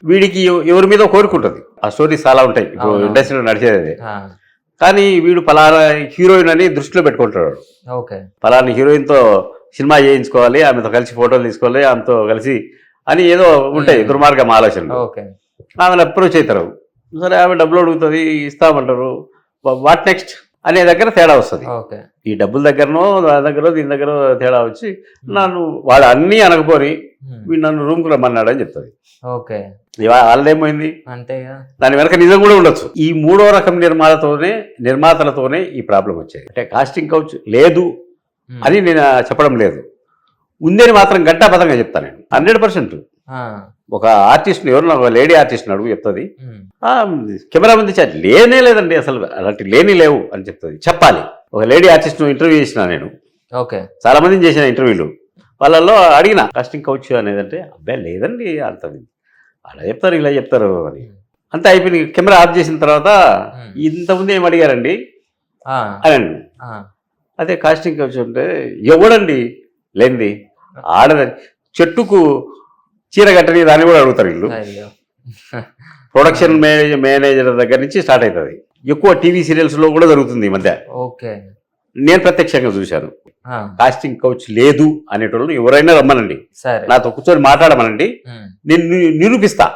వీడికి ఎవరి మీద కోరుకుంటుంది. ఆ స్టోరీస్ చాలా ఉంటాయి ఇప్పుడు ఇండస్ట్రీలో నడిచేది. కానీ వీడు పలానా హీరోయిన్ అని దృష్టిలో పెట్టుకుంటాడు. పలానా హీరోయిన్తో సినిమా చేయించుకోవాలి, ఆమెతో కలిసి ఫోటోలు తీసుకోవాలి, ఆమెతో కలిసి అని ఏదో ఉంటాయి దుర్మార్గం ఆలోచనలు. ఆమెను అప్రోచ్ అవుతారు. సరే ఆమె డబ్బులు అడుగుతుంది, ఇస్తామంటారు. వాట్ నెక్స్ట్ అనే దగ్గర తేడా వస్తుంది. ఈ డబ్బుల దగ్గరనో దాని దగ్గర దీని దగ్గర తేడా వచ్చి నన్ను వాడు అన్నీ అనకపోని వీడు నన్ను రూమ్కి రమ్మన్నాడు అని చెప్తుంది. వాళ్ళదేమైంది అంటే దాని వెనక నిజం కూడా ఉండొచ్చు. ఈ మూడో రకం నిర్మాతలతోనే ఈ ప్రాబ్లం వచ్చేది. అంటే కాస్టింగ్ కౌచ్ లేదు అని నేను చెప్పడం లేదు, ఉందని మాత్రం గంటాపదంగా చెప్తాను నేను 100%. ఒక ఆర్టిస్ట్ ఎవరు ఒక లేడీ ఆర్టిస్ట్ అడుగు చెప్తుంది, కెమెరా ముందు లేనే లేదండి అసలు అలాంటి లేని లేవు అని చెప్తుంది. చెప్పాలి. ఒక లేడీ ఆర్టిస్ట్ ఇంటర్వ్యూ చేసిన నేను, చాలా మందిని చేసిన ఇంటర్వ్యూలు. వాళ్ళల్లో అడిగిన కాస్టింగ్ కౌచ్ అనేదంటే అబ్బాయి లేదండి అంత అలా చెప్తారు ఇలా చెప్తారు అని. అంతా అయిపోయింది. కెమెరా ఆఫ్ చేసిన తర్వాత ఇంతకుముందు ఏం అడిగారండి అని. అదే కాస్టింగ్ కౌచ్ అంటే ఎవడండి లేనిది ఆడదని, చెట్టుకు చీర కట్టని దాన్ని కూడా అడుగుతారు వీళ్ళు. ప్రొడక్షన్ మేనేజర్ దగ్గర నుంచి స్టార్ట్ అవుతుంది. ఎక్కువ టీవీ సీరియల్స్లో కూడా జరుగుతుంది ఈ మధ్య. నేను ప్రత్యక్షంగా చూశాను. కాస్టింగ్ కౌచ్ లేదు అనేటోళ్ళు ఎవరైనా రమ్మనండి, నాతో కూర్చొని మాట్లాడమనండి, నేను నిరూపిస్తా.